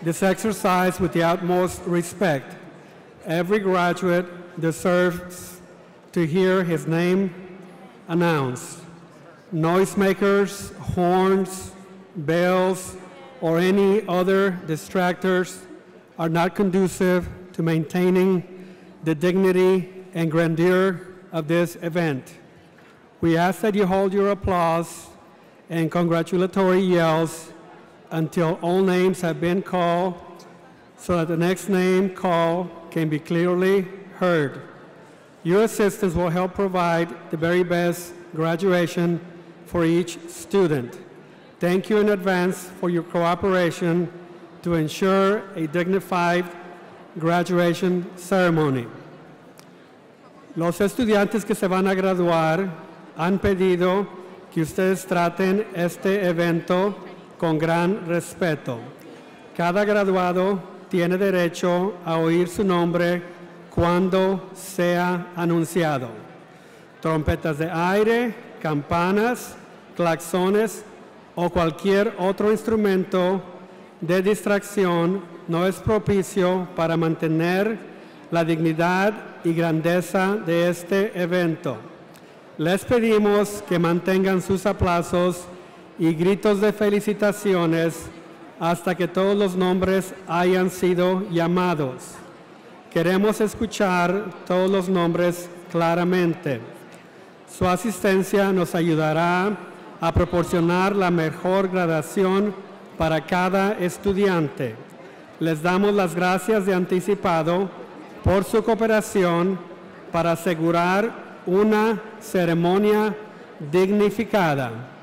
this exercise with the utmost respect. Every graduate deserves to hear his name announced. Noisemakers, horns, bells, or any other distractors are not conducive to maintaining the dignity and grandeur of this event. We ask that you hold your applause and congratulatory yells until all names have been called so that the next name call can be clearly heard. Your assistants will help provide the very best graduation for each student. Thank you in advance for your cooperation to ensure a dignified graduation ceremony. Los estudiantes que se van a graduar han pedido que ustedes traten este evento con gran respeto. Cada graduado tiene derecho a oír su nombre cuando sea anunciado. Trompetas de aire, campanas, claxones o cualquier otro instrumento de distracción no es propicio para mantener la dignidad y grandeza de este evento. Les pedimos que mantengan sus aplausos y gritos de felicitaciones hasta que todos los nombres hayan sido llamados. Queremos escuchar todos los nombres claramente. Su asistencia nos ayudará a proporcionar la mejor graduación para cada estudiante. Les damos las gracias de anticipado por su cooperación para asegurar una ceremonia dignificada.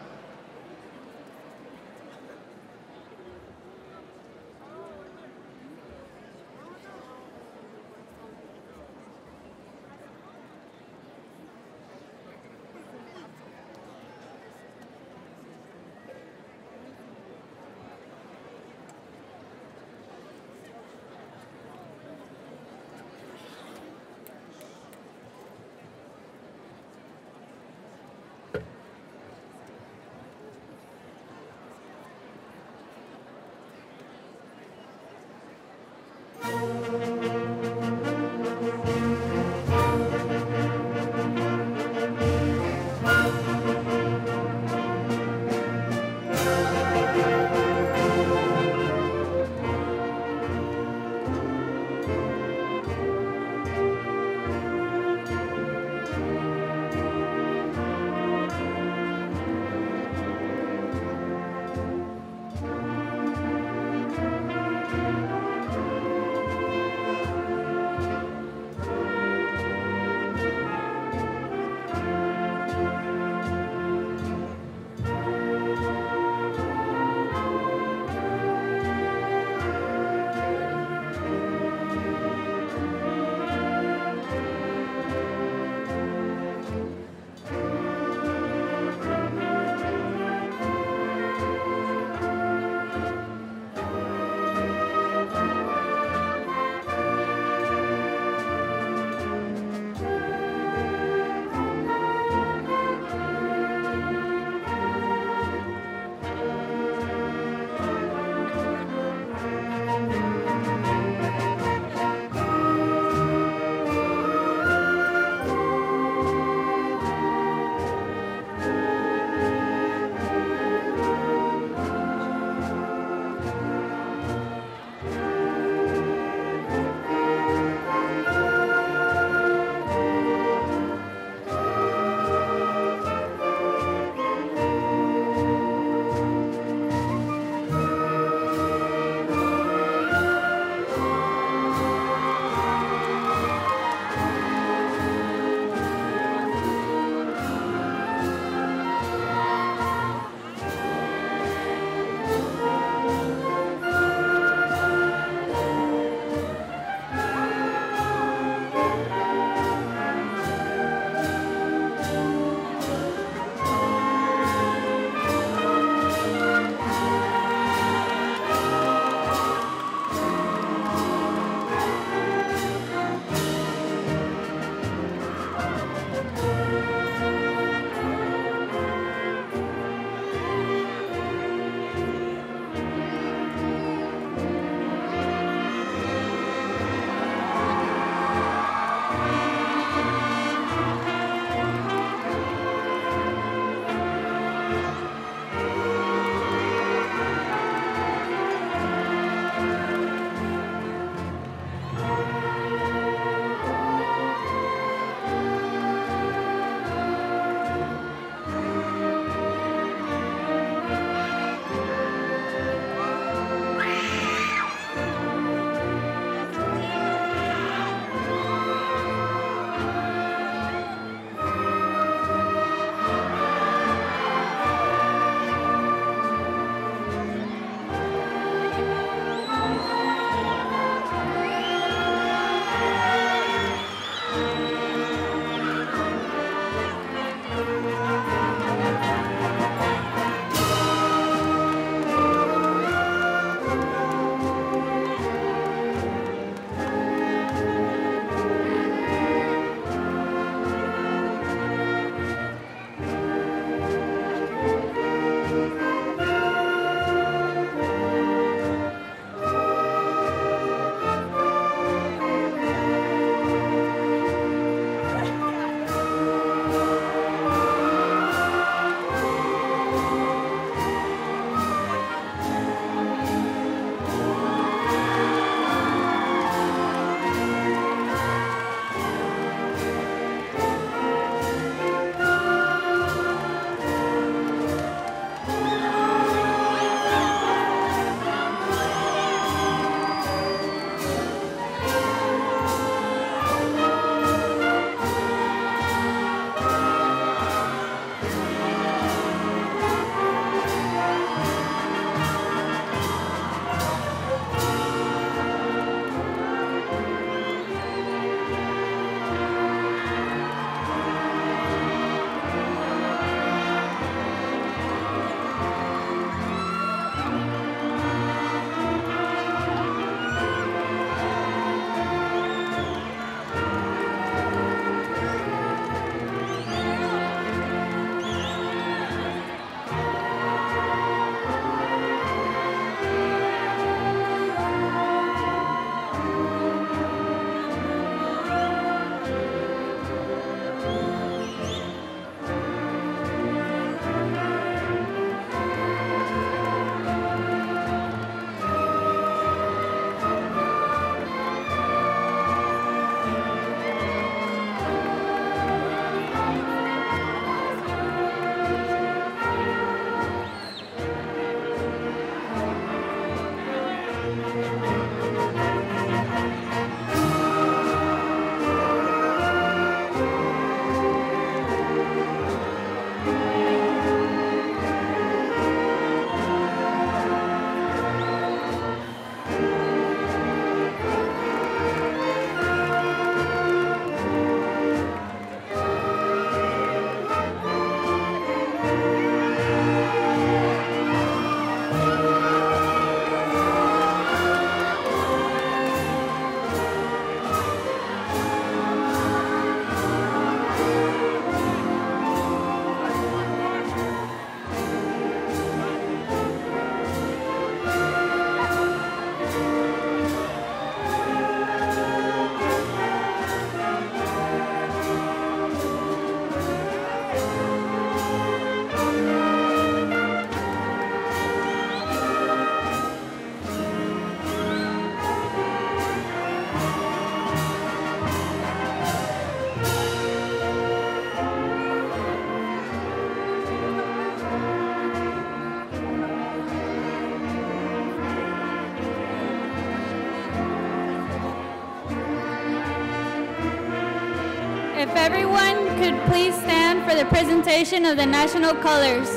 If everyone could please stand for the presentation of the national colors.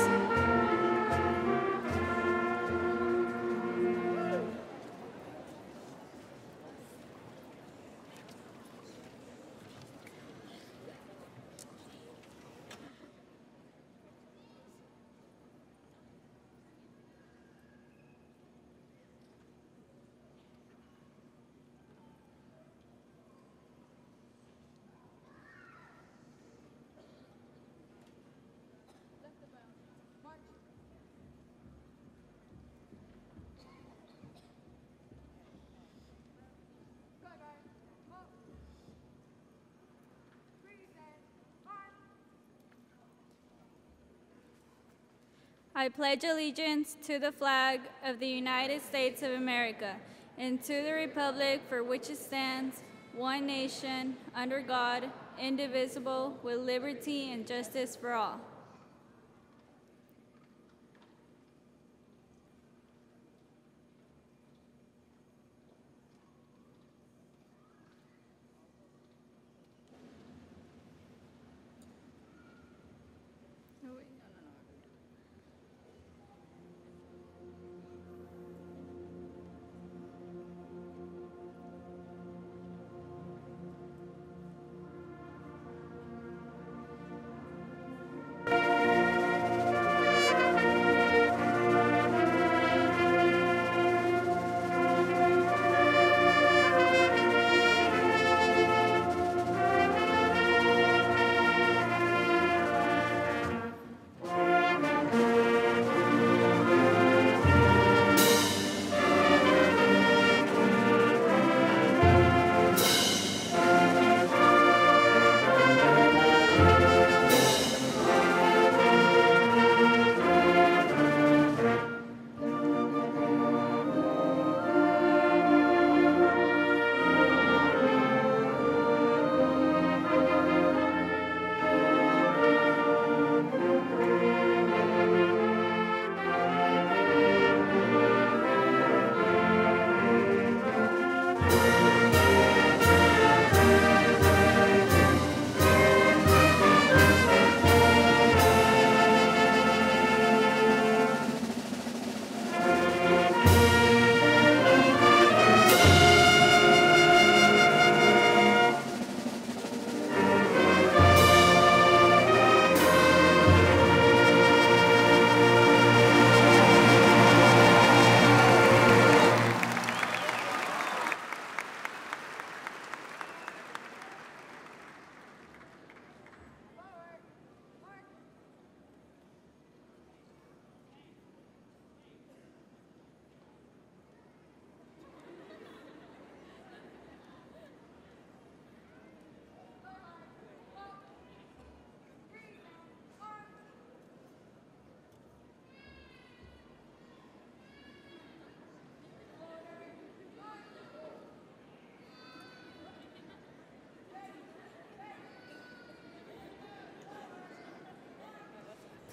I pledge allegiance to the flag of the United States of America and to the republic for which it stands, one nation, under God, indivisible, with liberty and justice for all.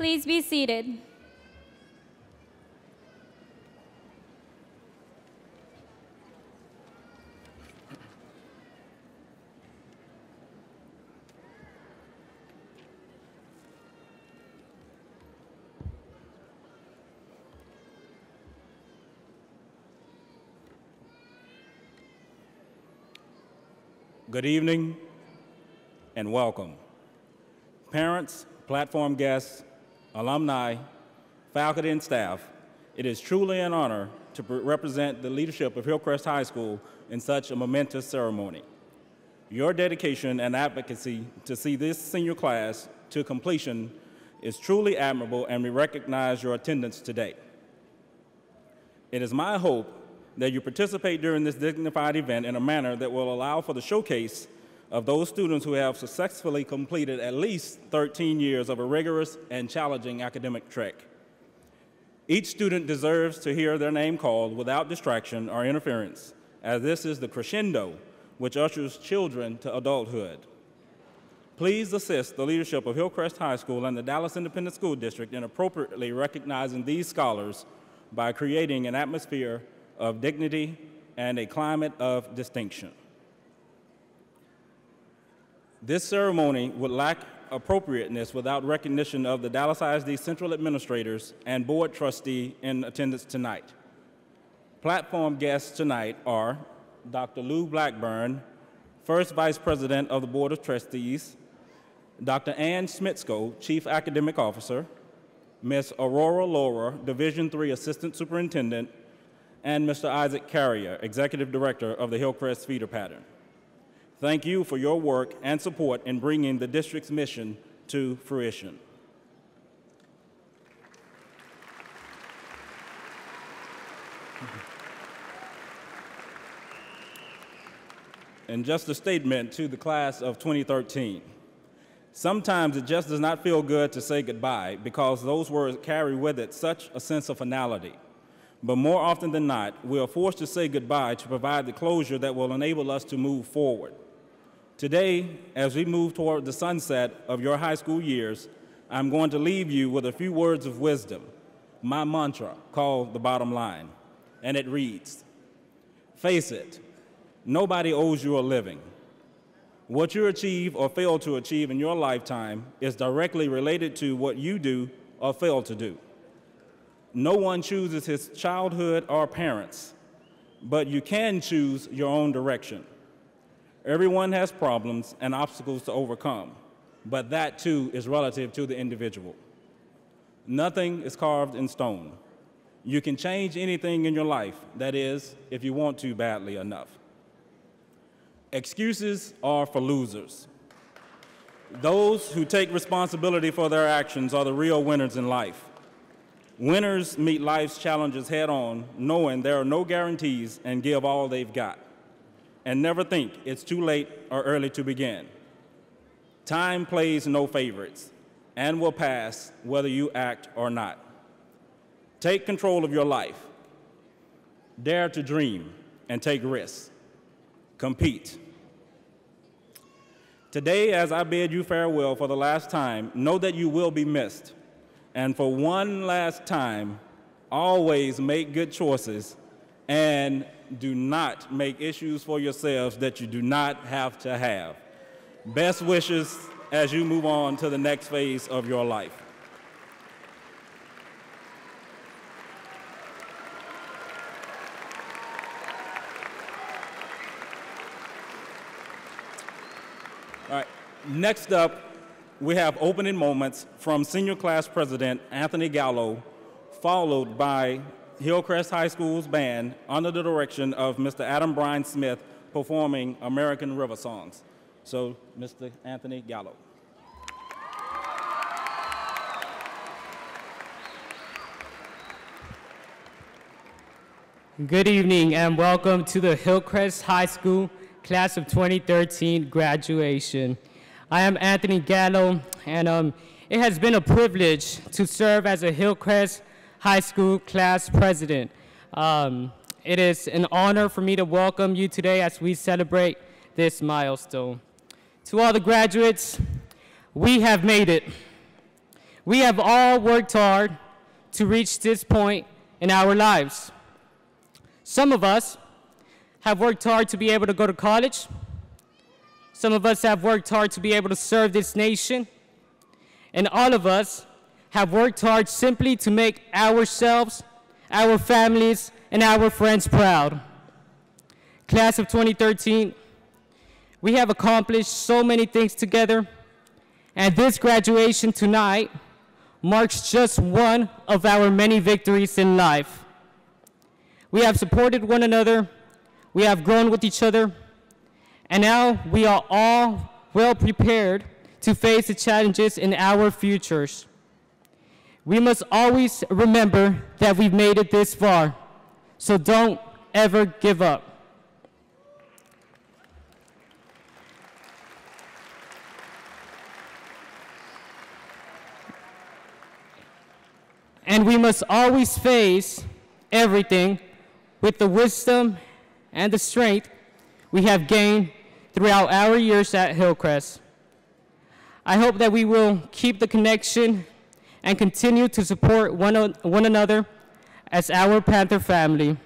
Please be seated. Good evening and welcome. Parents, platform guests, alumni, faculty, and staff, it is truly an honor to represent the leadership of Hillcrest High School in such a momentous ceremony. Your dedication and advocacy to see this senior class to completion is truly admirable, and we recognize your attendance today. It is my hope that you participate during this dignified event in a manner that will allow for the showcase of those students who have successfully completed at least 13 years of a rigorous and challenging academic trek. Each student deserves to hear their name called without distraction or interference, as this is the crescendo which ushers children to adulthood. Please assist the leadership of Hillcrest High School and the Dallas Independent School District in appropriately recognizing these scholars by creating an atmosphere of dignity and a climate of distinction. This ceremony would lack appropriateness without recognition of the Dallas ISD Central Administrators and Board Trustee in attendance tonight. Platform guests tonight are Dr. Lou Blackburn, First Vice President of the Board of Trustees, Dr. Ann Smitsko, Chief Academic Officer, Ms. Aurora Laura, Division III Assistant Superintendent, and Mr. Isaac Carrier, Executive Director of the Hillcrest Feeder Pattern. Thank you for your work and support in bringing the district's mission to fruition. And just a statement to the class of 2013. Sometimes it just does not feel good to say goodbye because those words carry with it such a sense of finality. But more often than not, we are forced to say goodbye to provide the closure that will enable us to move forward. Today, as we move toward the sunset of your high school years, I'm going to leave you with a few words of wisdom, my mantra called the bottom line. And it reads, face it, nobody owes you a living. What you achieve or fail to achieve in your lifetime is directly related to what you do or fail to do. No one chooses his childhood or parents, but you can choose your own direction. Everyone has problems and obstacles to overcome, but that too is relative to the individual. Nothing is carved in stone. You can change anything in your life, that is, if you want to badly enough. Excuses are for losers. Those who take responsibility for their actions are the real winners in life. Winners meet life's challenges head on, knowing there are no guarantees and give all they've got. And never think it's too late or early to begin. Time plays no favorites and will pass whether you act or not. Take control of your life. Dare to dream and take risks. Compete. Today, as I bid you farewell for the last time, know that you will be missed. And for one last time, always make good choices and do not make issues for yourselves that you do not have to have. Best wishes as you move on to the next phase of your life. All right, next up, we have opening moments from Senior Class President Anthony Gallo, followed by Hillcrest High School's band under the direction of Mr. Adam Bryan Smith performing American River songs. So, Mr. Anthony Gallo. Good evening and welcome to the Hillcrest High School Class of 2013 graduation. I am Anthony Gallo, and it has been a privilege to serve as a Hillcrest High School class president. It is an honor for me to welcome you today as we celebrate this milestone. To all the graduates, we have made it. We have all worked hard to reach this point in our lives. Some of us have worked hard to be able to go to college. Some of us have worked hard to be able to serve this nation. And all of us have worked hard simply to make ourselves, our families, and our friends proud. Class of 2013, we have accomplished so many things together, and this graduation tonight marks just one of our many victories in life. We have supported one another, we have grown with each other, and now we are all well prepared to face the challenges in our futures. We must always remember that we've made it this far, so don't ever give up. And we must always face everything with the wisdom and the strength we have gained throughout our years at Hillcrest. I hope that we will keep the connection and continue to support one another as our Panther family.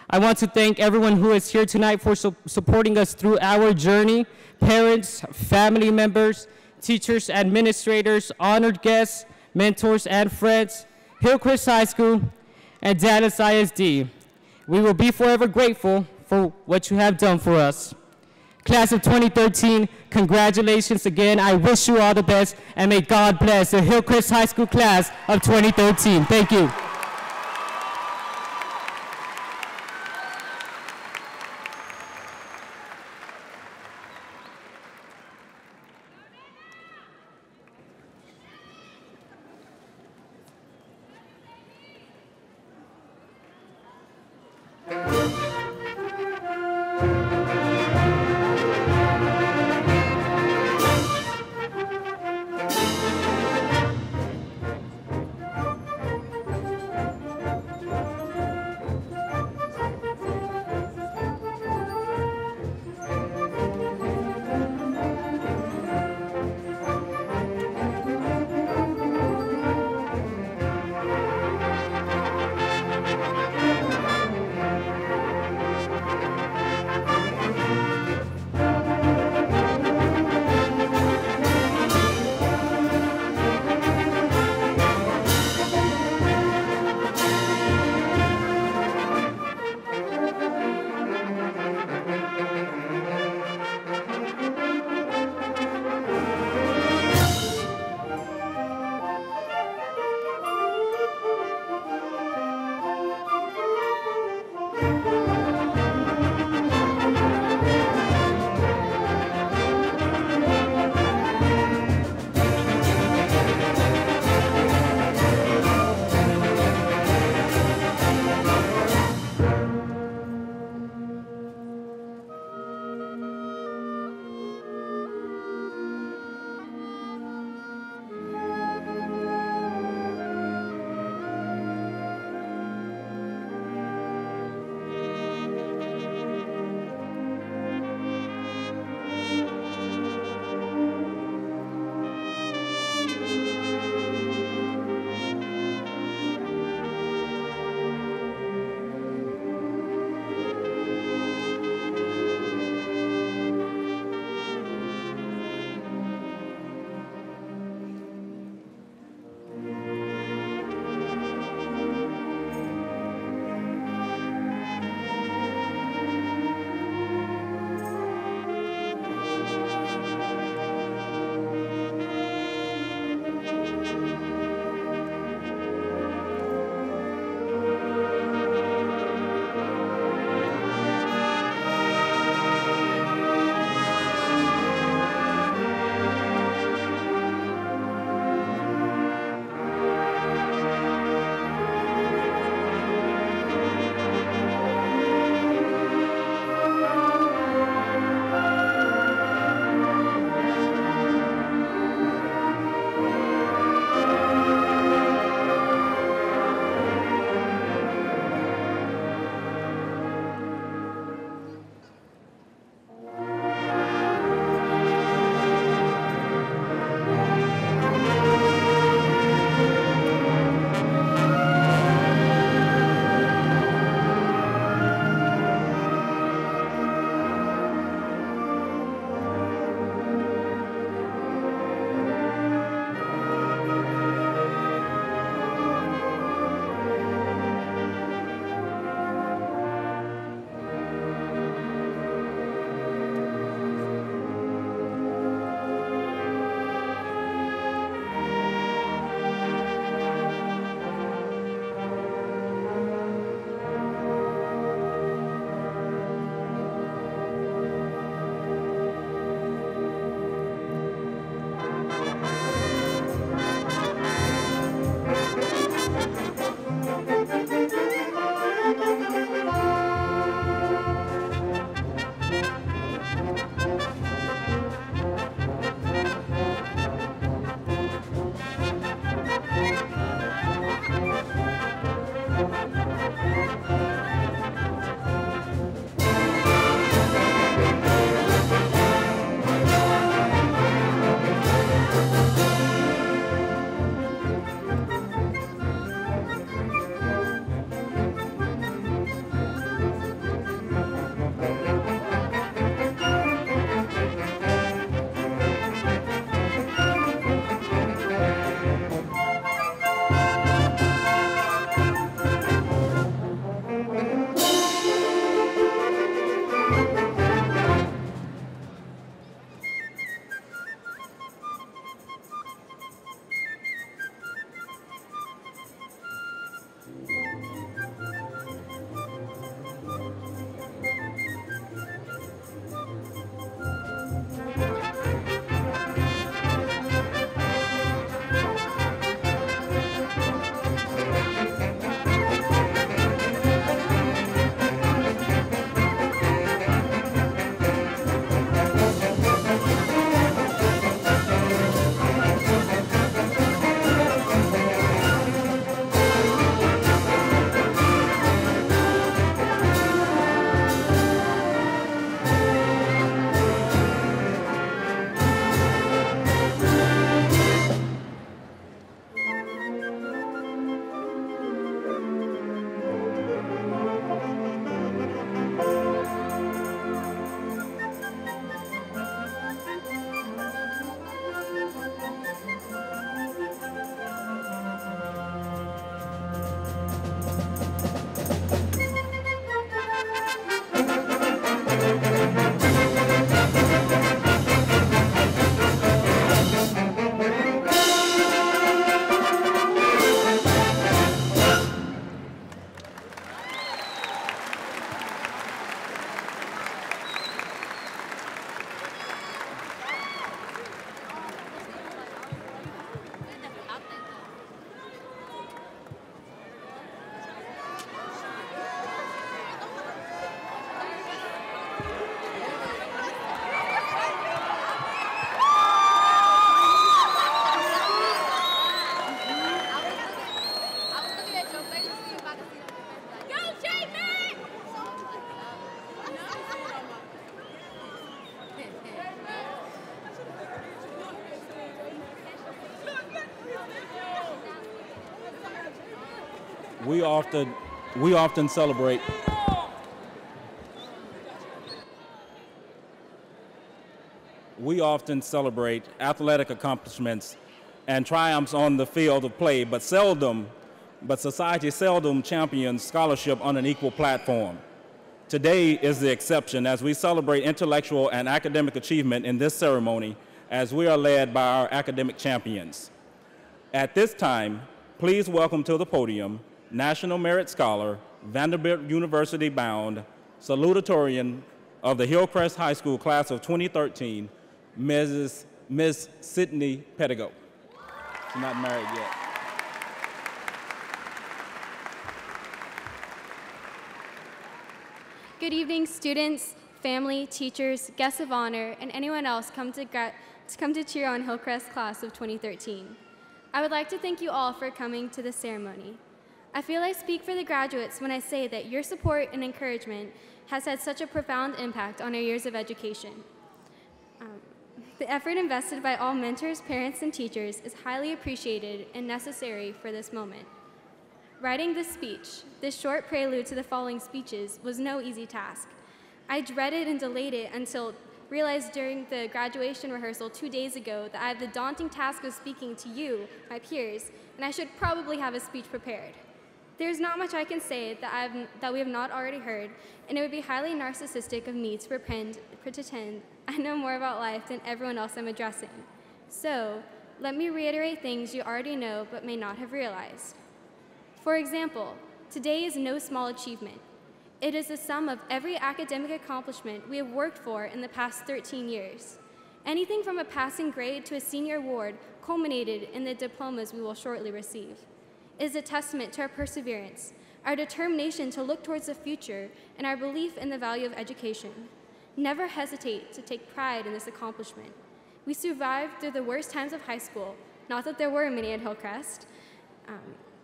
I want to thank everyone who is here tonight for supporting us through our journey, parents, family members, teachers, administrators, honored guests, mentors, and friends, Hillcrest High School, and Dallas ISD. We will be forever grateful for what you have done for us. Class of 2013, congratulations again. I wish you all the best, and may God bless the Hillcrest High School class of 2013. Thank you. We often celebrate athletic accomplishments and triumphs on the field of play, but society seldom champions scholarship on an equal platform. Today is the exception as we celebrate intellectual and academic achievement in this ceremony as we are led by our academic champions. At this time, please welcome to the podium National Merit Scholar, Vanderbilt University bound, Salutatorian of the Hillcrest High School class of 2013, Miss Sydney Pettigo. She's not married yet. Good evening, students, family, teachers, guests of honor, and anyone else come to cheer on Hillcrest class of 2013. I would like to thank you all for coming to this ceremony. I feel I speak for the graduates when I say that your support and encouragement has had such a profound impact on our years of education. The effort invested by all mentors, parents, and teachers is highly appreciated and necessary for this moment. Writing this speech, this short prelude to the following speeches, was no easy task. I dreaded and delayed it until realized during the graduation rehearsal 2 days ago that I have the daunting task of speaking to you, my peers, and I should probably have a speech prepared. There's not much I can say that we have not already heard, and it would be highly narcissistic of me to pretend I know more about life than everyone else I'm addressing. So, let me reiterate things you already know but may not have realized. For example, today is no small achievement. It is the sum of every academic accomplishment we have worked for in the past 13 years. Anything from a passing grade to a senior award culminated in the diplomas we will shortly receive. It is a testament to our perseverance, our determination to look towards the future, and our belief in the value of education. Never hesitate to take pride in this accomplishment. We survived through the worst times of high school, not that there were many at Hillcrest,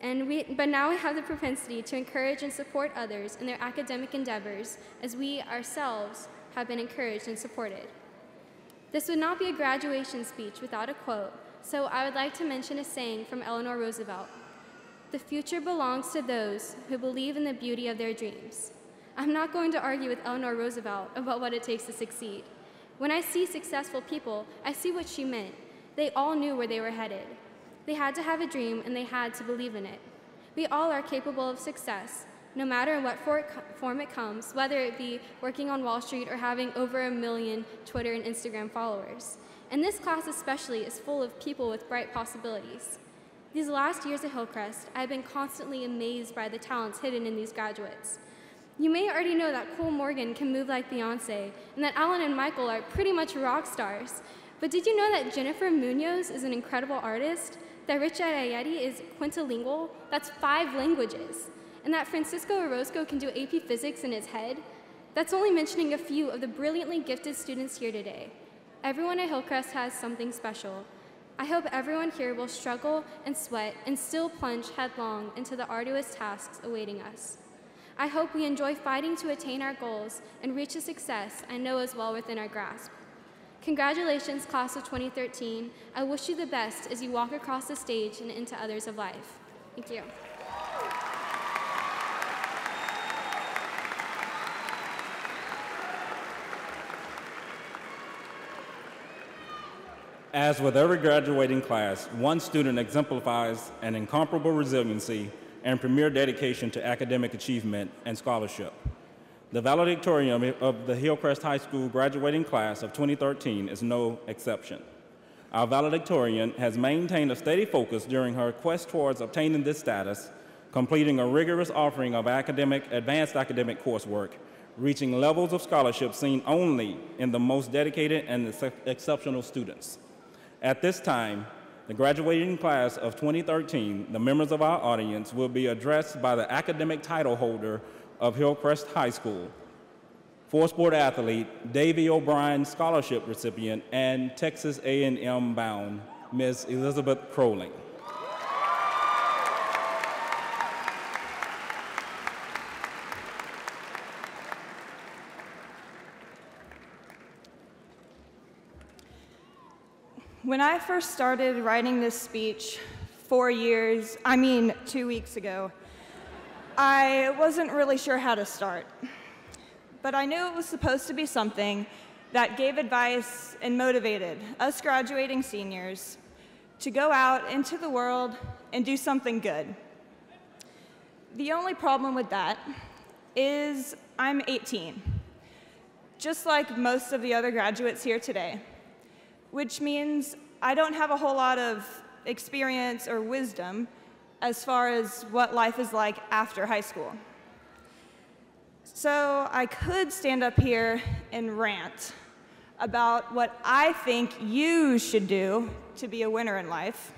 but now we have the propensity to encourage and support others in their academic endeavors as we ourselves have been encouraged and supported. This would not be a graduation speech without a quote, so I would like to mention a saying from Eleanor Roosevelt. The future belongs to those who believe in the beauty of their dreams. I'm not going to argue with Eleanor Roosevelt about what it takes to succeed. When I see successful people, I see what she meant. They all knew where they were headed. They had to have a dream and they had to believe in it. We all are capable of success, no matter in what form it comes, whether it be working on Wall Street or having over 1 million Twitter and Instagram followers. And this class especially is full of people with bright possibilities. These last years at Hillcrest, I've been constantly amazed by the talents hidden in these graduates. You may already know that Cole Morgan can move like Beyonce, and that Alan and Michael are pretty much rock stars. But did you know that Jennifer Munoz is an incredible artist? That Richard Ayeti is quintilingual? That's 5 languages. And that Francisco Orozco can do AP Physics in his head? That's only mentioning a few of the brilliantly gifted students here today. Everyone at Hillcrest has something special. I hope everyone here will struggle and sweat and still plunge headlong into the arduous tasks awaiting us. I hope we enjoy fighting to attain our goals and reach a success I know is well within our grasp. Congratulations, class of 2013. I wish you the best as you walk across the stage and into others of life. Thank you. As with every graduating class, one student exemplifies an incomparable resiliency and premier dedication to academic achievement and scholarship. The valedictorian of the Hillcrest High School graduating class of 2013 is no exception. Our valedictorian has maintained a steady focus during her quest towards obtaining this status, completing a rigorous offering of advanced academic coursework, reaching levels of scholarship seen only in the most dedicated and exceptional students. At this time, the graduating class of 2013, the members of our audience will be addressed by the academic title holder of Hillcrest High School, 4-sport athlete, Davy O'Brien Scholarship recipient, and Texas A&M bound, Ms. Elizabeth Crowling. When I first started writing this speech 2 weeks ago, I wasn't really sure how to start. But I knew it was supposed to be something that gave advice and motivated us graduating seniors to go out into the world and do something good. The only problem with that is I'm 18, just like most of the other graduates here today, which means I don't have a whole lot of experience or wisdom as far as what life is like after high school. So I could stand up here and rant about what I think you should do to be a winner in life,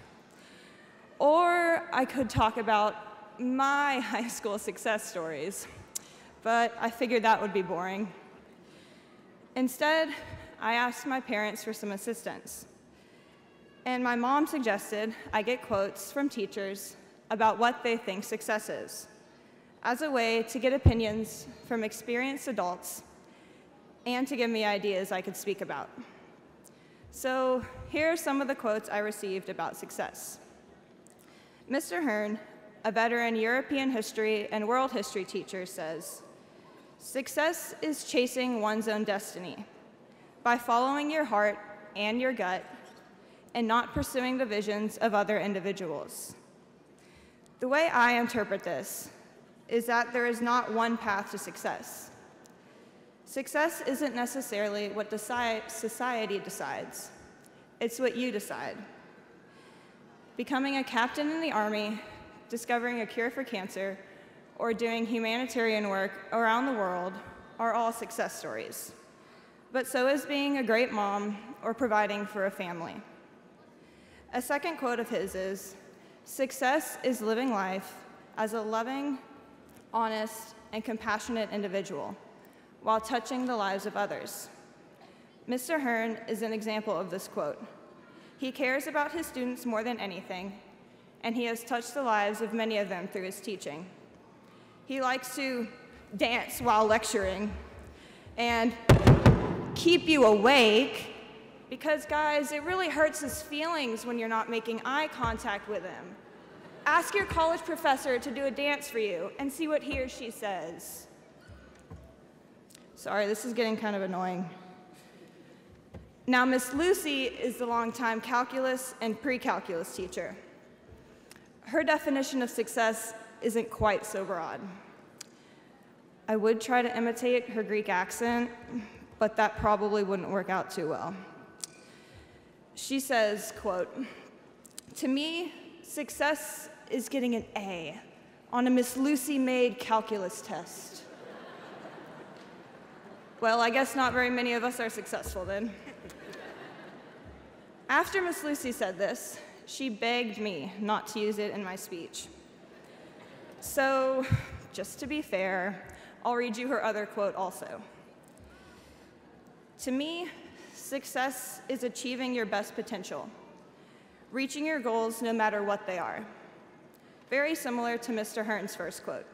or I could talk about my high school success stories, but I figured that would be boring. Instead, I asked my parents for some assistance, and my mom suggested I get quotes from teachers about what they think success is, as a way to get opinions from experienced adults and to give me ideas I could speak about. So here are some of the quotes I received about success. Mr. Hearn, a veteran European history and world history teacher, says, "Success is chasing one's own destiny by following your heart and your gut and not pursuing the visions of other individuals." The way I interpret this is that there is not one path to success. Success isn't necessarily what society decides. It's what you decide. Becoming a captain in the Army, discovering a cure for cancer, or doing humanitarian work around the world are all success stories. But so is being a great mom or providing for a family. A second quote of his is, "Success is living life as a loving, honest, and compassionate individual while touching the lives of others." Mr. Hearn is an example of this quote. He cares about his students more than anything, and he has touched the lives of many of them through his teaching. He likes to dance while lecturing and keep you awake, because, guys, it really hurts his feelings when you're not making eye contact with him. Ask your college professor to do a dance for you and see what he or she says. Sorry, this is getting kind of annoying. Now, Miss Lucy is the longtime calculus and pre-calculus teacher. Her definition of success isn't quite so broad. I would try to imitate her Greek accent, but that probably wouldn't work out too well. She says, quote, "To me, success is getting an A on a Miss Lucy-made calculus test." Well, I guess not very many of us are successful then. After Miss Lucy said this, she begged me not to use it in my speech. So, just to be fair, I'll read you her other quote also. "To me, success is achieving your best potential, reaching your goals no matter what they are." Very similar to Mr. Hearn's first quote.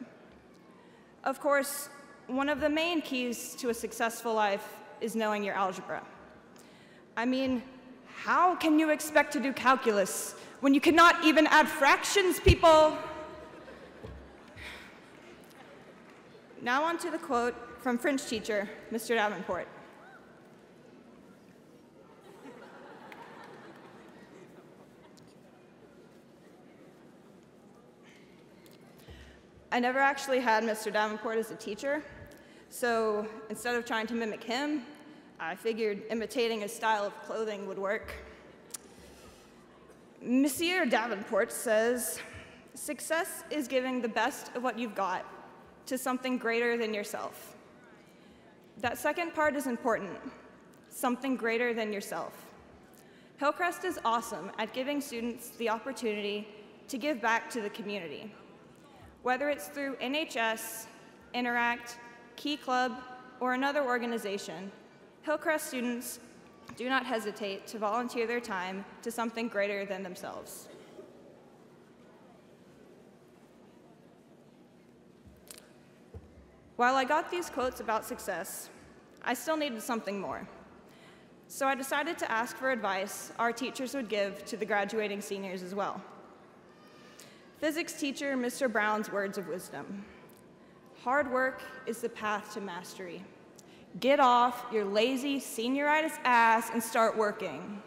Of course, one of the main keys to a successful life is knowing your algebra. I mean, how can you expect to do calculus when you cannot even add fractions, people? Now on to the quote from French teacher, Mr. Davenport. I never actually had Mr. Davenport as a teacher, so instead of trying to mimic him, I figured imitating his style of clothing would work. Monsieur Davenport says, "Success is giving the best of what you've got to something greater than yourself." That second part is important, something greater than yourself. Hillcrest is awesome at giving students the opportunity to give back to the community. Whether it's through NHS, Interact, Key Club, or another organization, Hillcrest students do not hesitate to volunteer their time to something greater than themselves. While I got these quotes about success, I still needed something more. So I decided to ask for advice our teachers would give to the graduating seniors as well. Physics teacher Mr. Brown's words of wisdom: "Hard work is the path to mastery. Get off your lazy senioritis ass and start working."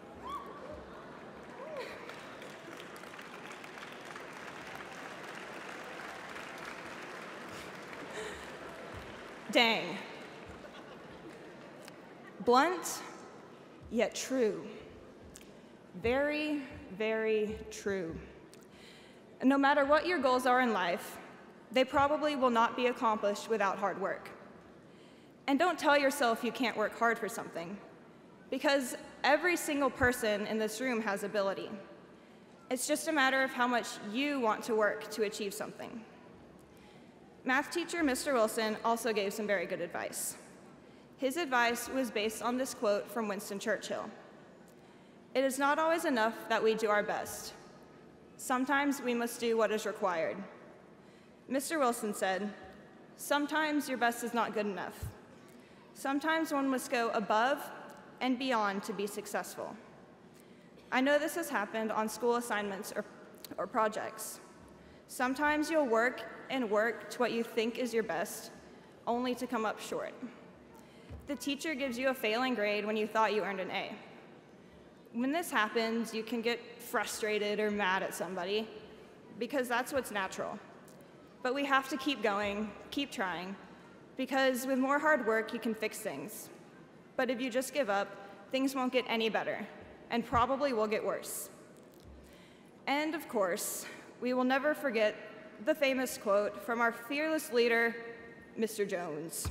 Dang. Blunt, yet true. Very, very true. No matter what your goals are in life, they probably will not be accomplished without hard work. And don't tell yourself you can't work hard for something, because every single person in this room has ability. It's just a matter of how much you want to work to achieve something. Math teacher Mr. Wilson also gave some very good advice. His advice was based on this quote from Winston Churchill: "It is not always enough that we do our best. Sometimes we must do what is required." Mr. Wilson said, "Sometimes your best is not good enough. Sometimes one must go above and beyond to be successful." I know this has happened on school assignments or projects. Sometimes you'll work and work to what you think is your best, only to come up short. The teacher gives you a failing grade when you thought you earned an A. When this happens, you can get frustrated or mad at somebody, because that's what's natural. But we have to keep going, keep trying, because with more hard work, you can fix things. But if you just give up, things won't get any better, and probably will get worse. And of course, we will never forget the famous quote from our fearless leader, Mr. Jones: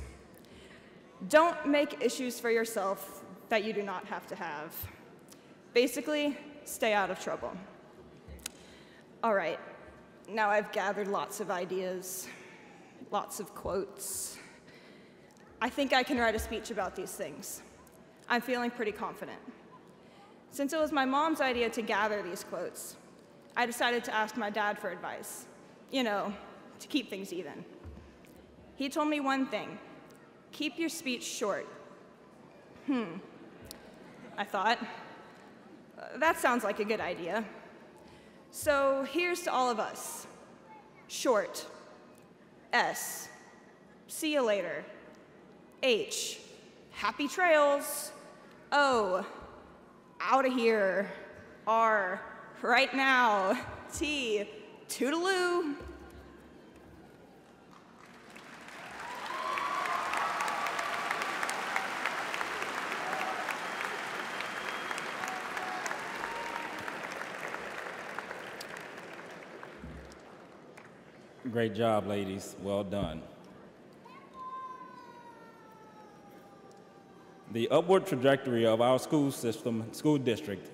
"Don't make issues for yourself that you do not have to have." Basically, stay out of trouble. All right, now I've gathered lots of ideas, lots of quotes. I think I can write a speech about these things. I'm feeling pretty confident. Since it was my mom's idea to gather these quotes, I decided to ask my dad for advice, to keep things even. He told me one thing: keep your speech short. I thought, that sounds like a good idea. So here's to all of us. Short. S. See you later. H. Happy trails. O. Out of here. R. Right now. T. Toodaloo. Great job, ladies. Well done. The upward trajectory of our school system, school district,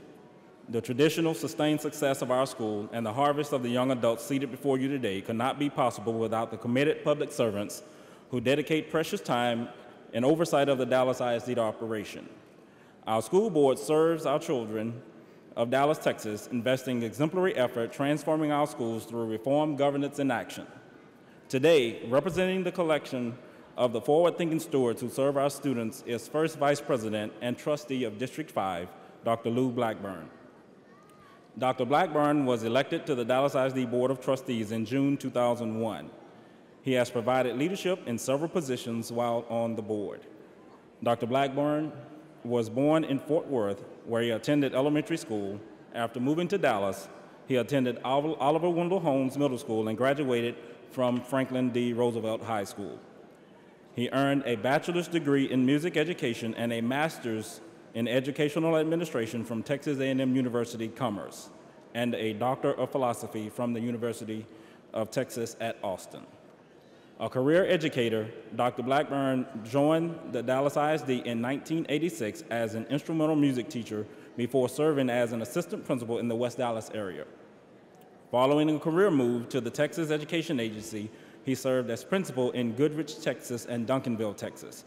the traditional sustained success of our school, and the harvest of the young adults seated before you today could not be possible without the committed public servants who dedicate precious time in oversight of the Dallas ISD operation. Our school board serves our children of Dallas, Texas, investing exemplary effort transforming our schools through reform, governance, and action. Today, representing the collection of the forward-thinking stewards who serve our students is First Vice President and Trustee of District 5, Dr. Lou Blackburn. Dr. Blackburn was elected to the Dallas ISD Board of Trustees in June 2001. He has provided leadership in several positions while on the board. Dr. Blackburn was born in Fort Worth, where he attended elementary school. After moving to Dallas, he attended Oliver Wendell Holmes Middle School and graduated from Franklin D. Roosevelt High School. He earned a bachelor's degree in music education and a master's in educational administration from Texas A&M University Commerce, and a doctor of philosophy from the University of Texas at Austin. A career educator, Dr. Blackburn joined the Dallas ISD in 1986 as an instrumental music teacher before serving as an assistant principal in the West Dallas area. Following a career move to the Texas Education Agency, he served as principal in Goodrich, Texas, and Duncanville, Texas.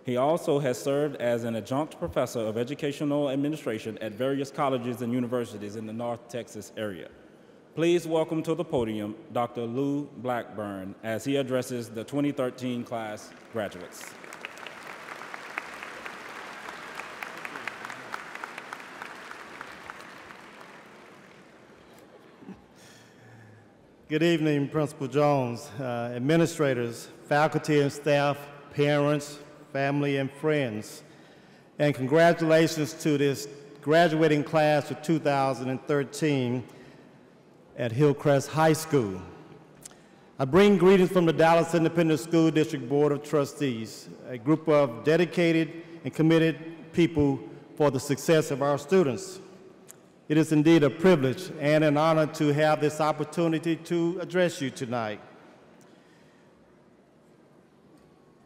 He also has served as an adjunct professor of educational administration at various colleges and universities in the North Texas area. Please welcome to the podium Dr. Lou Blackburn as he addresses the 2013 class graduates. Good evening, Principal Jones, administrators, faculty and staff, parents, family and friends, and congratulations to this graduating class of 2013 at Hillcrest High School. I bring greetings from the Dallas Independent School District Board of Trustees, a group of dedicated and committed people for the success of our students. It is indeed a privilege and an honor to have this opportunity to address you tonight.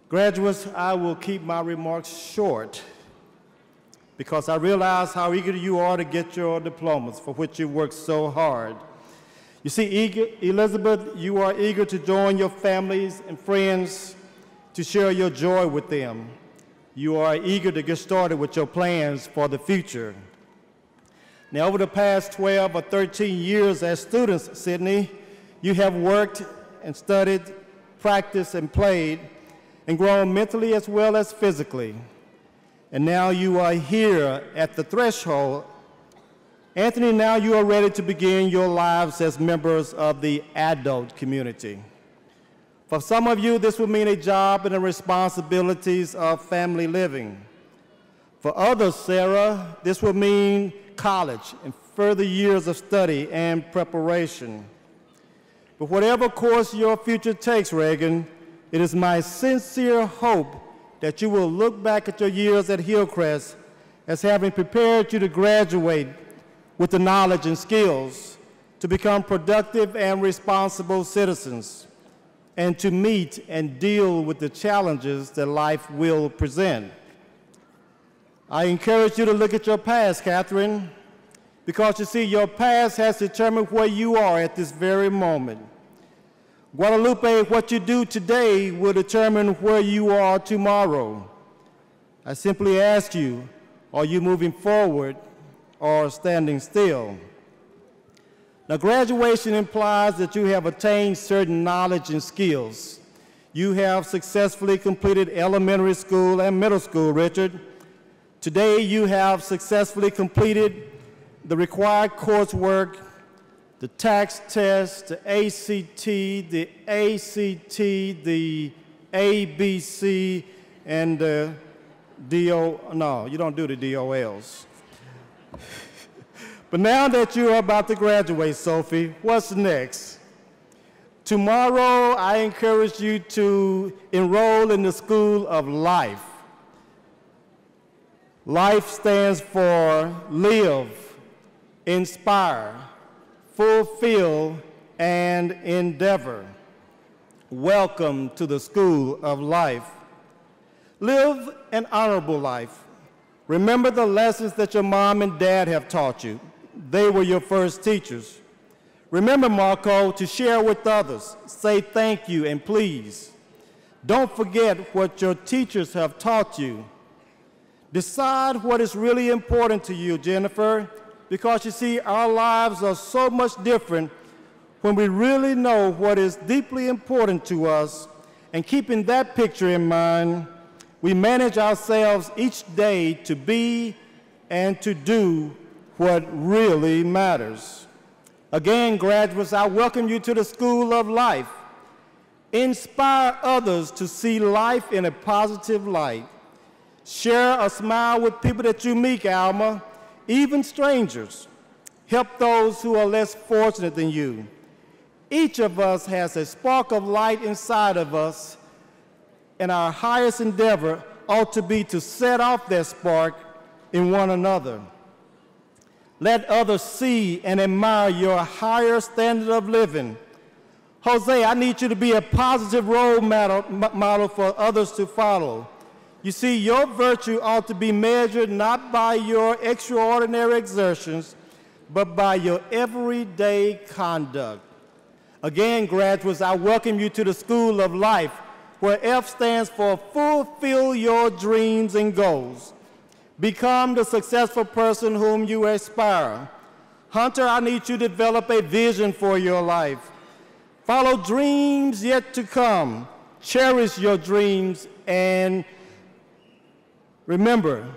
Graduates, I will keep my remarks short because I realize how eager you are to get your diplomas, for which you worked so hard. You see, Elizabeth, you are eager to join your families and friends to share your joy with them. You are eager to get started with your plans for the future. Now, over the past 12 or 13 years as students, Sydney, you have worked and studied, practiced, and played, and grown mentally as well as physically. And now you are here at the threshold. Anthony, now you are ready to begin your lives as members of the adult community. For some of you, this will mean a job and the responsibilities of family living. For others, Sarah, this will mean college and further years of study and preparation. But whatever course your future takes, Reagan, it is my sincere hope that you will look back at your years at Hillcrest as having prepared you to graduate with the knowledge and skills to become productive and responsible citizens and to meet and deal with the challenges that life will present. I encourage you to look at your past, Catherine, because you see, your past has determined where you are at this very moment. Guadalupe, what you do today will determine where you are tomorrow. I simply ask you, are you moving forward or standing still? Now, graduation implies that you have attained certain knowledge and skills. You have successfully completed elementary school and middle school, Richard. Today, you have successfully completed the required coursework, the tax test, the ACT, the ABC, and the no, you don't do the DOLs. But now that you are about to graduate, Sophie, what's next? Tomorrow, I encourage you to enroll in the School of Life. Life stands for live, inspire, fulfill, and endeavor. welcome to the School of Life. Live an honorable life. Remember the lessons that your mom and dad have taught you. They were your first teachers. Remember, Marco, to share with others. Say thank you and please. Don't forget what your teachers have taught you. Decide what is really important to you, Jennifer, because you see, our lives are so much different when we really know what is deeply important to us, and keeping that picture in mind, we manage ourselves each day to be and to do what really matters. Again, graduates, I welcome you to the School of Life. Inspire others to see life in a positive light. Share a smile with people that you meet, Alma, even strangers. Help those who are less fortunate than you. Each of us has a spark of light inside of us, and our highest endeavor ought to be to set off that spark in one another. Let others see and admire your higher standard of living. Jose, I need you to be a positive role model for others to follow. You see, your virtue ought to be measured not by your extraordinary exertions, but by your everyday conduct. Again, graduates, I welcome you to the School of Life, where F stands for fulfill your dreams and goals. Become the successful person whom you aspire. Hunter, I need you to develop a vision for your life. Follow dreams yet to come. Cherish your dreams and remember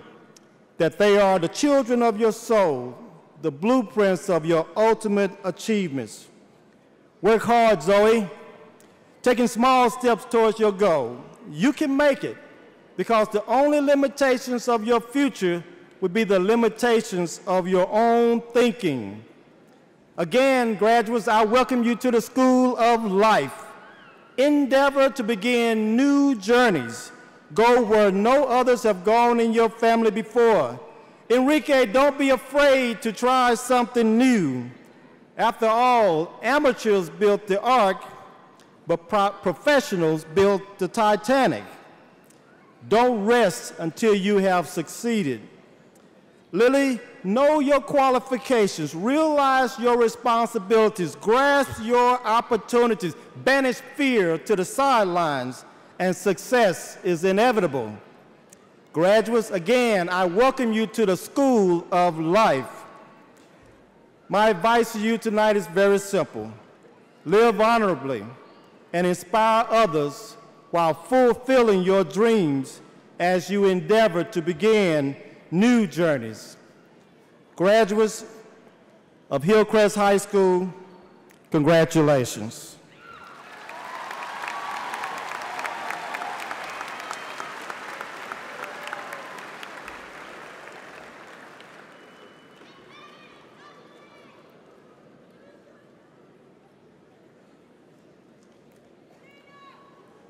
that they are the children of your soul, the blueprints of your ultimate achievements. Work hard, Zoe. Taking small steps towards your goal. You can make it, because the only limitations of your future would be the limitations of your own thinking. Again, graduates, I welcome you to the School of Life. Endeavor to begin new journeys. Go where no others have gone in your family before. Enrique, don't be afraid to try something new. After all, amateurs built the Ark, but professionals built the Titanic. Don't rest until you have succeeded. Lily, know your qualifications, realize your responsibilities, grasp your opportunities, banish fear to the sidelines, and success is inevitable. Graduates, again, I welcome you to the School of Life. My advice to you tonight is very simple. Live honorably and inspire others while fulfilling your dreams as you endeavor to begin new journeys. Graduates of Hillcrest High School, congratulations.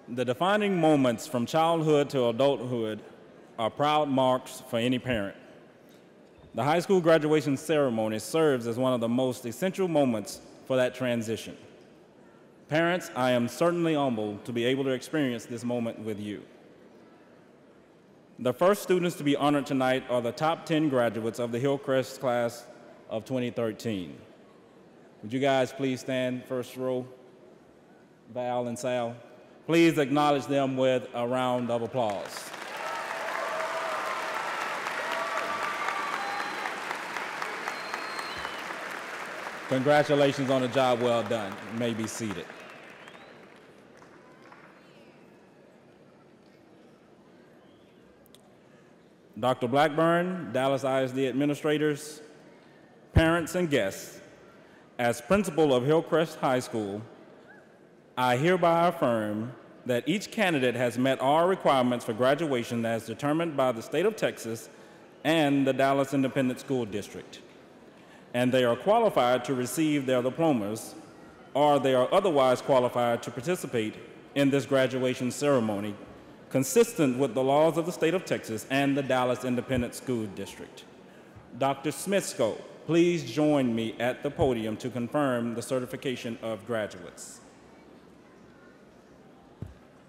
The defining moments from childhood to adulthood are proud marks for any parent. The high school graduation ceremony serves as one of the most essential moments for that transition. Parents, I am certainly humbled to be able to experience this moment with you. The first students to be honored tonight are the top 10 graduates of the Hillcrest class of 2013. Would you guys please stand first row, Val and Sal? Please acknowledge them with a round of applause. Congratulations on a job well done. You may be seated. Dr. Blackburn, Dallas ISD administrators, parents, and guests, as principal of Hillcrest High School, I hereby affirm that each candidate has met all requirements for graduation as determined by the state of Texas and the Dallas Independent School District, and they are qualified to receive their diplomas, or they are otherwise qualified to participate in this graduation ceremony, consistent with the laws of the state of Texas and the Dallas Independent School District. Dr. Smithsko, please join me at the podium to confirm the certification of graduates.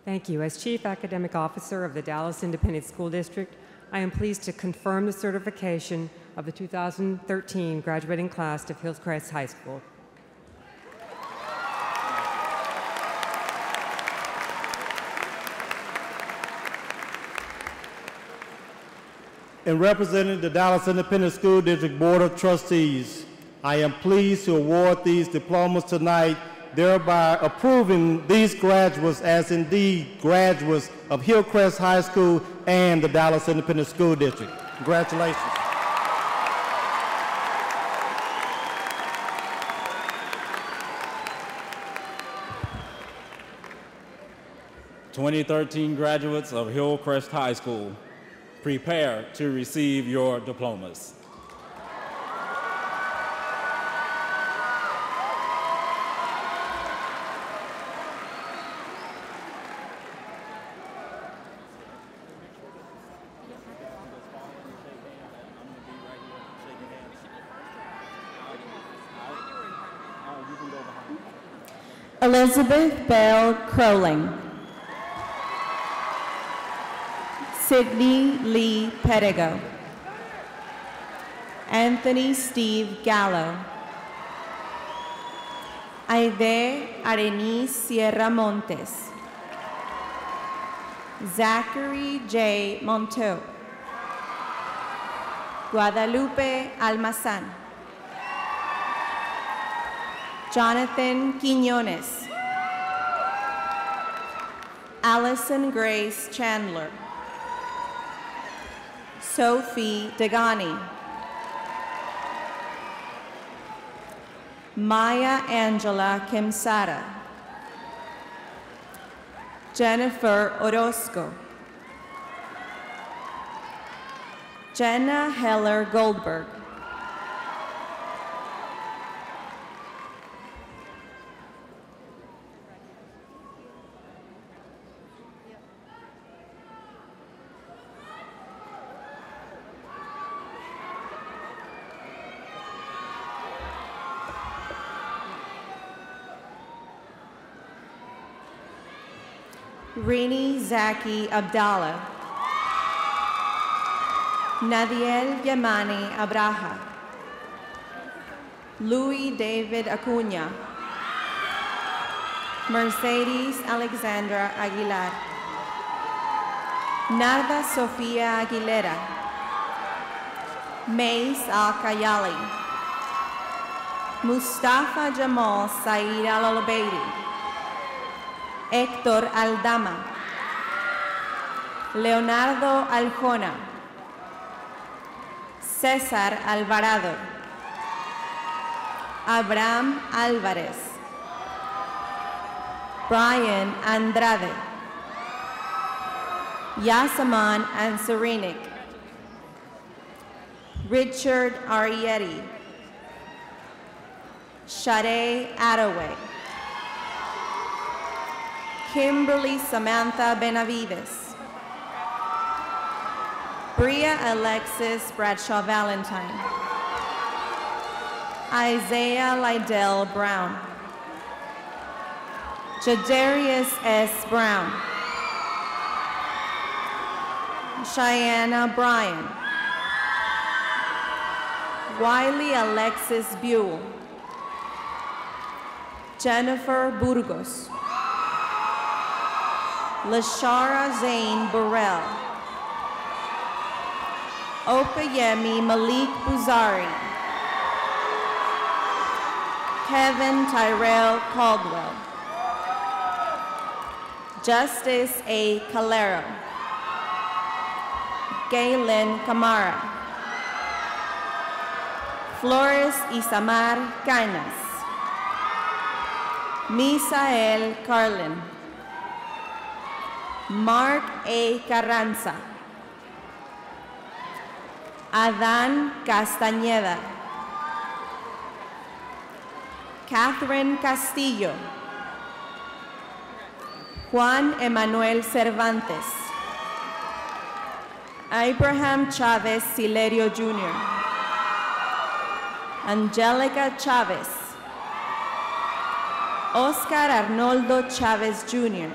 Thank you. As Chief Academic Officer of the Dallas Independent School District, I am pleased to confirm the certification of the 2013 graduating class of Hillcrest High School. In representing the Dallas Independent School District Board of Trustees, I am pleased to award these diplomas tonight, thereby approving these graduates as indeed graduates of Hillcrest High School and the Dallas Independent School District. Congratulations. (2013) graduates of Hillcrest High School, prepare to receive your diplomas. Elizabeth Bell Crowling. Sydney Lee Pedigo. Anthony Steve Gallo. Aide Arenice Sierra Montes. Zachary J. Monteau. Guadalupe Almazan. Jonathan Quiñones. Allison Grace Chandler. Sophie Degani. Maya Angela Kimsara. Jennifer Orozco. Jenna Heller Goldberg. Rini Zaki Abdallah. Nadiel Yamani Abraha. Louis David Acuña. Mercedes Alexandra Aguilar. Narda Sofia Aguilera. Mace Al-Kayali. Mustafa Jamal Said Al-Obeidi. Héctor Aldama. Leonardo Aljona. César Alvarado. Abraham Álvarez. Brian Andrade. Yasaman Ansarinik. Richard Arietti. Shade Attaway. Kimberly Samantha Benavides. Bria Alexis Bradshaw Valentine. Isaiah Lydell Brown. Jadarius S. Brown. Cheyenne Bryan. Wiley Alexis Buell. Jennifer Burgos. Lashara Zane Burrell. Opayemi Malik Buzari. Kevin Tyrell Caldwell. Justice A. Calero. Galen Camara. Flores Isamar Canas. Misael Carlin. Mark A. Carranza. Adán Castañeda. Catherine Castillo. Juan Emanuel Cervantes. Abraham Chavez Silerio Jr. Angelica Chavez. Oscar Arnoldo Chavez Jr.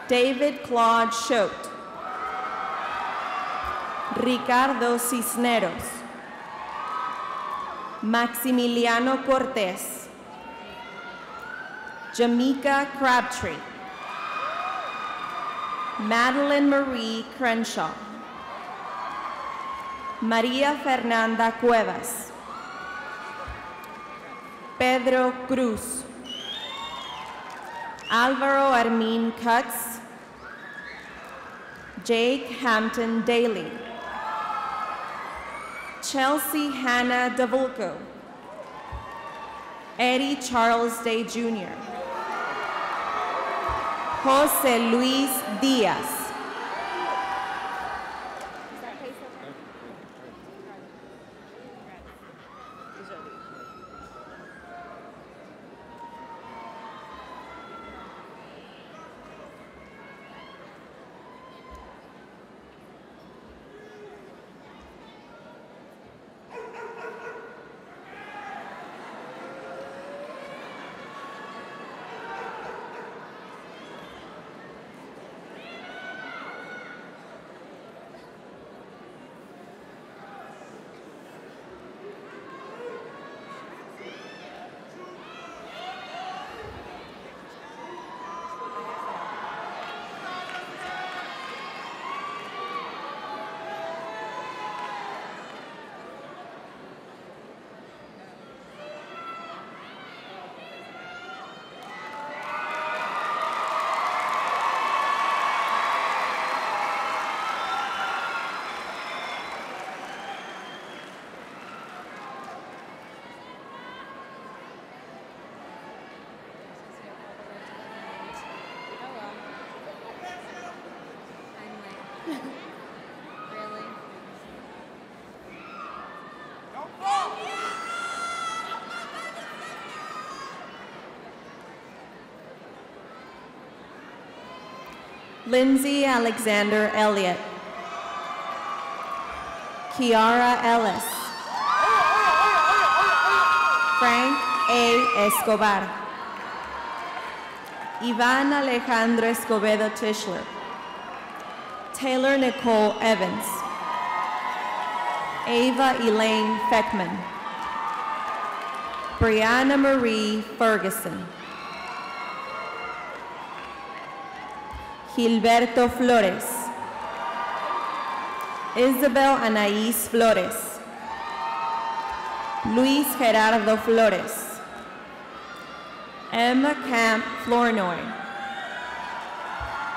David Claude Choate, Ricardo Cisneros, Maximiliano Cortez, Jamaica Crabtree, Madeline Marie Crenshaw, Maria Fernanda Cuevas, Pedro Cruz, Alvaro Armin Cutts, Jake Hampton Daly, Chelsea Hannah Davulco, Eddie Charles Day Jr., Jose Luis Diaz, Lindsay Alexander Elliott, Kiara Ellis, Frank A. Escobar, Ivan Alejandro Escobedo Tischler, Taylor Nicole Evans, Ava Elaine Feckman, Brianna Marie Ferguson, Gilberto Flores, Isabel Anaís Flores, Luis Gerardo Flores, Emma Camp Flournoy,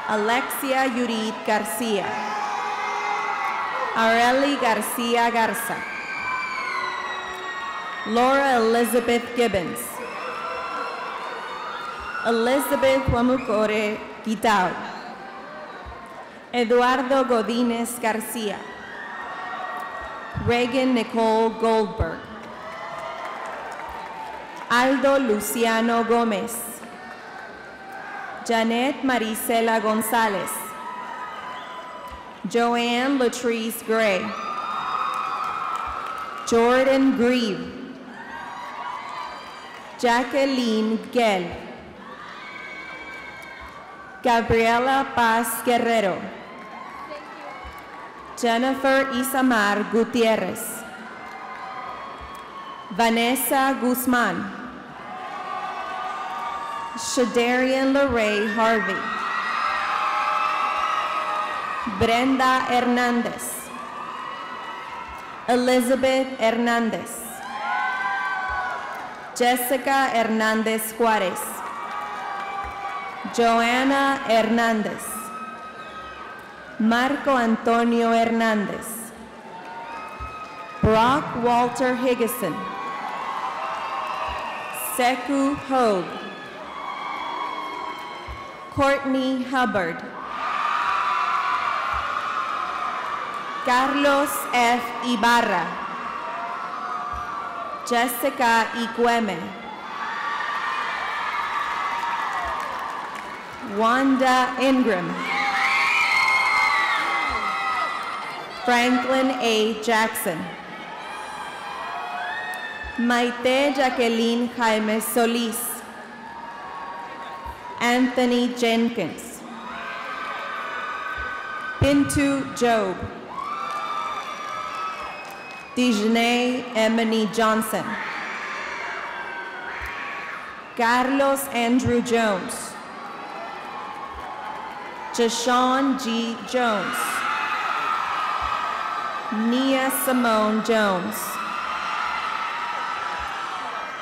Alexia Yurit Garcia, Areli Garcia Garza, Laura Elizabeth Gibbons, Elizabeth Wamucore Guitao, Eduardo Godínez Garcia, Reagan Nicole Goldberg, Aldo Luciano Gómez, Janet Marisela González, Joanne Latrice Gray, Jordan Grieve, Jacqueline Gell, Gabriela Paz Guerrero, Jennifer Isamar Gutierrez, Vanessa Guzman, Shadarian LeRae Harvey, Brenda Hernandez, Elizabeth Hernandez, Jessica Hernandez Juarez, Joanna Hernandez, Marco Antonio Hernandez, Brock Walter Higgison, Sekou Hogue, Courtney Hubbard, Carlos F. Ibarra, Jessica Iqueme, Wanda Ingram, Franklin A. Jackson, Maite Jacqueline Jaime Solis, Anthony Jenkins, Pintu Job. Dejanay Emily Johnson. Carlos Andrew Jones. Jashawn G. Jones. Nia Simone Jones.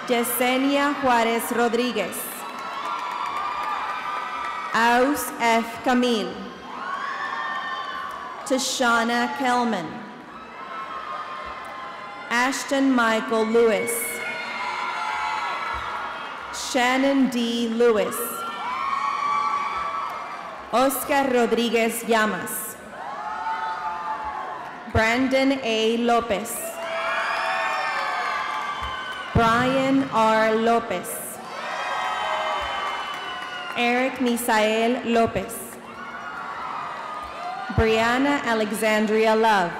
Yesenia Juarez Rodriguez. Aus F. Camille. Tashana Kelman. Ashton Michael Lewis. Shannon D. Lewis. Oscar Rodriguez Llamas. Brandon A. Lopez. Brian R. Lopez. Eric Misael Lopez. Brianna Alexandria Love.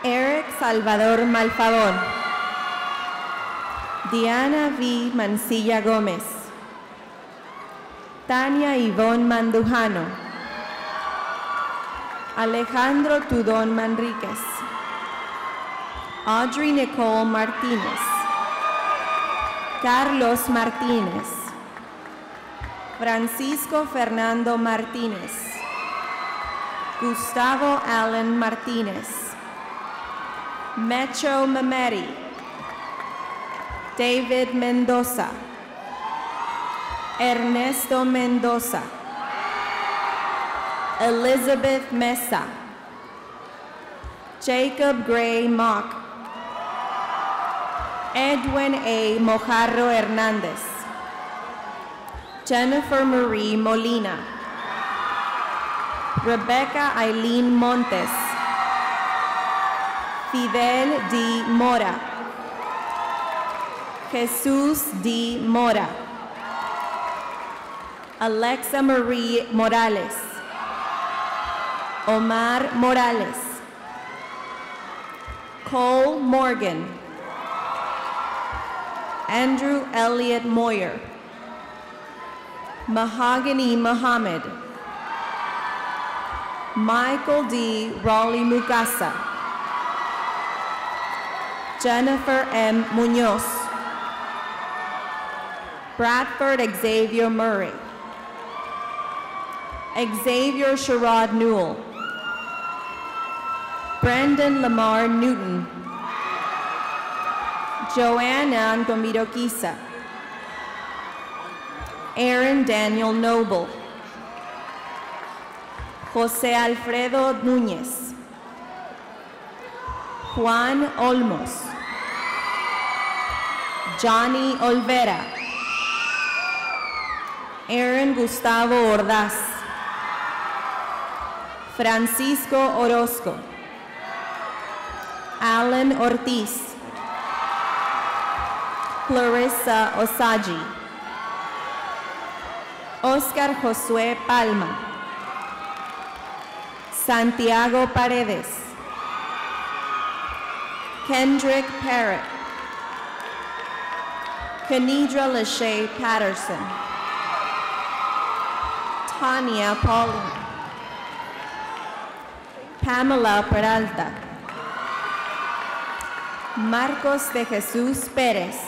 Eric Salvador Malfavor. Diana V. Mancilla Gómez. Tania Ivonne Mandujano. Alejandro Tudón Manríquez. Audrey Nicole Martínez. Carlos Martínez. Francisco Fernando Martínez. Gustavo Allen Martínez. Mecho Mameri. David Mendoza. Ernesto Mendoza. Elizabeth Mesa. Jacob Gray Mock. Edwin A. Mojarro Hernández. Jennifer Marie Molina. Rebecca Eileen Montes. Fidel D. Mora. Jesus D. Mora. Alexa Marie Morales. Omar Morales. Cole Morgan. Andrew Elliott Moyer. Mahogany Muhammad. Michael D. Raleigh Mukasa. Jennifer M. Munoz. Bradford Xavier Murray. Xavier Sherrod Newell. Brendan Lamar Newton. Joanna Gomidoquisa. Aaron Daniel Noble. Jose Alfredo Núñez. Juan Olmos. Johnny Olvera. Aaron Gustavo Ordaz. Francisco Orozco. Alan Ortiz. Clarissa Osagi. Oscar Josué Palma. Santiago Paredes. Kendrick Parrott. Kenedra Lachey Patterson. Tanya Pauling. Pamela Peralta. Marcos de Jesus Perez.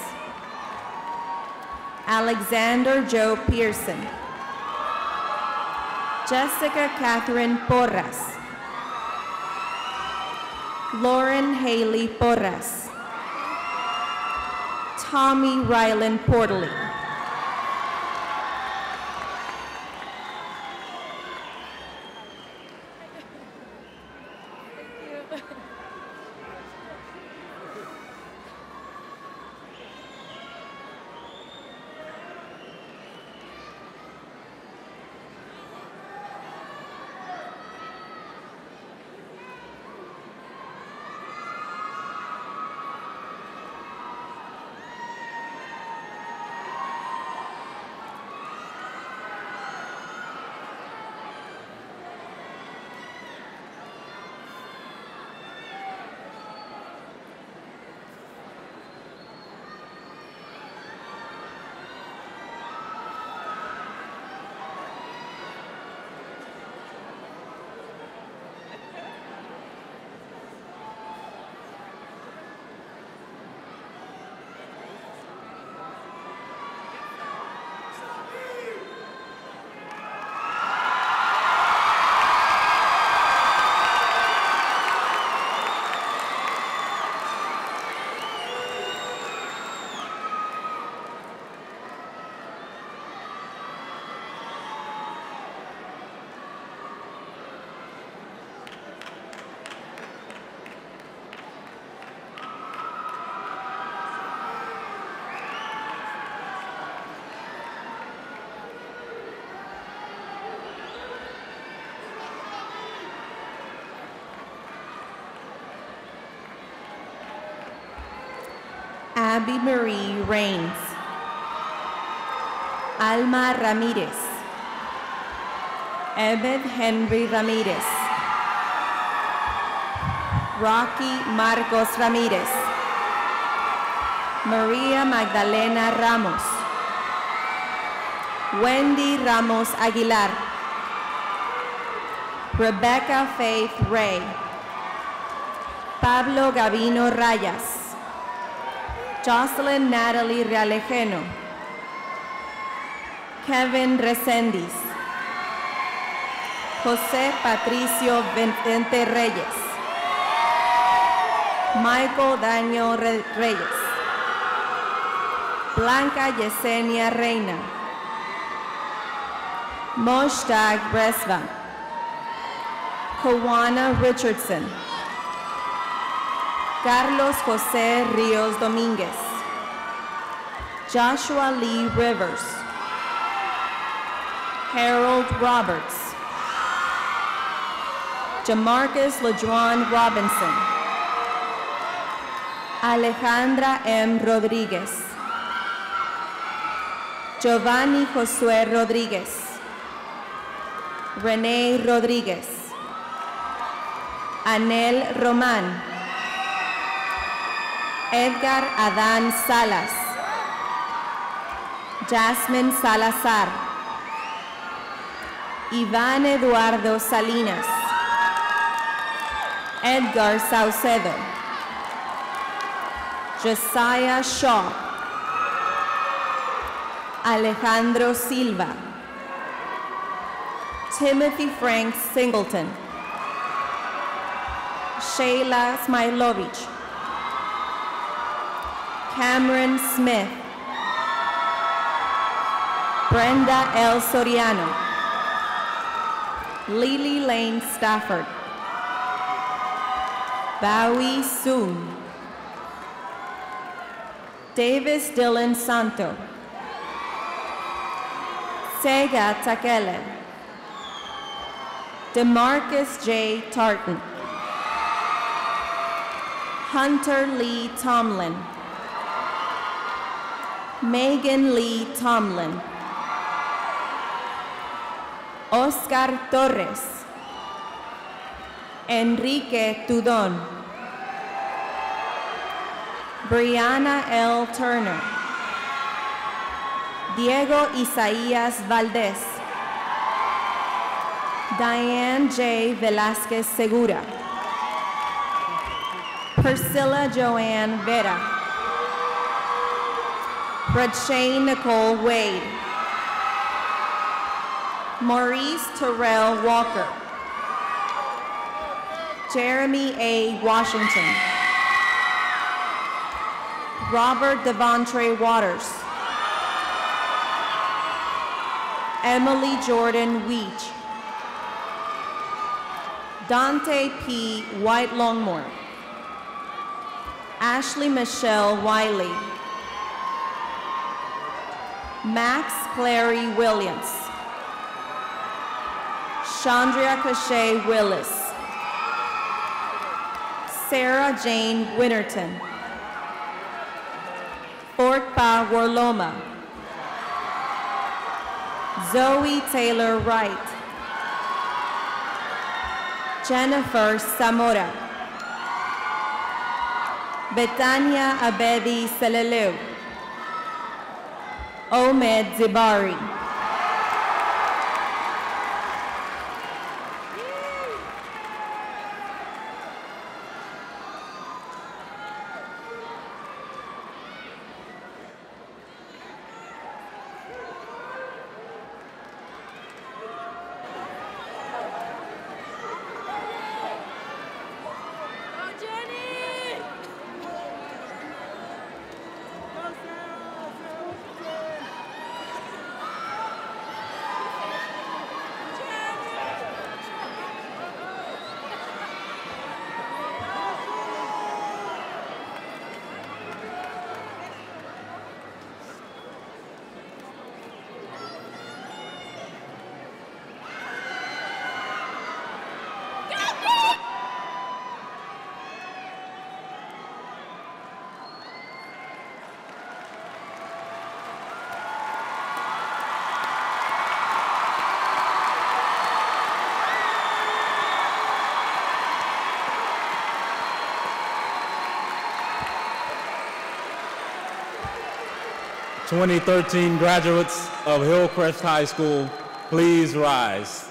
Alexander Joe Pearson. Jessica Catherine Porras. Lauren Haley Porras. Tommy Ryland Portley. Abby Marie Rains. Alma Ramirez. Ebed Henry Ramirez. Rocky Marcos Ramirez. Maria Magdalena Ramos. Wendy Ramos Aguilar. Rebecca Faith Ray. Pablo Gavino Rayas. Jocelyn Natalie Realejeno. Kevin Resendiz. José Patricio Vicente Reyes. Michael Daño Reyes. Blanca Yesenia Reina. Moshtag Bresva. Kawana Richardson. Carlos José Ríos Domínguez. Joshua Lee Rivers. Harold Roberts. Jamarcus LeJuan Robinson. Alejandra M. Rodríguez. Giovanni Josué Rodríguez. René Rodríguez. Anel Román. Edgar Adán Salas. Jasmine Salazar. Iván Eduardo Salinas. Edgar Saucedo. Josiah Shaw. Alejandro Silva. Timothy Frank Singleton. Shayla Smailovich. Cameron Smith. Brenda L. Soriano. Lily Lane Stafford. Bowie Soon. Davis Dylan Santo. Sega Takele. DeMarcus J. Tartan. Hunter Lee Tomlin. Megan Lee Tomlin. Oscar Torres. Enrique Tudón. Brianna L. Turner. Diego Isaías Valdez. Diane J. Velázquez Segura. Priscilla Joanne Vera. Radshane Nicole Wade. Maurice Terrell Walker. Jeremy A. Washington. Robert Devontre Waters. Emily Jordan Weech. Dante P. White Longmore. Ashley Michelle Wiley. Max Clary Williams. Chandria Cachet Willis. Sarah Jane Winterton. Forkpa Warloma. Zoe Taylor Wright. Jennifer Zamora. Betania Abedi Seleleu. Omed Zibari. (2013) graduates of Hillcrest High School, please rise.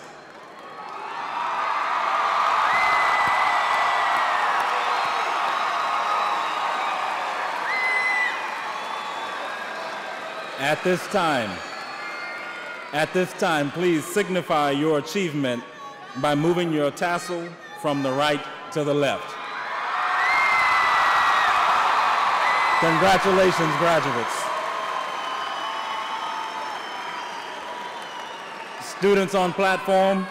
At this time, please signify your achievement by moving your tassel from the right to the left. Congratulations, graduates. Students on platform,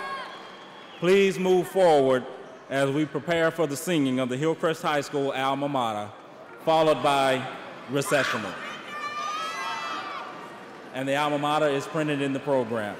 please move forward as we prepare for the singing of the Hillcrest High School alma mater, followed by recessional. And the alma mater is printed in the program.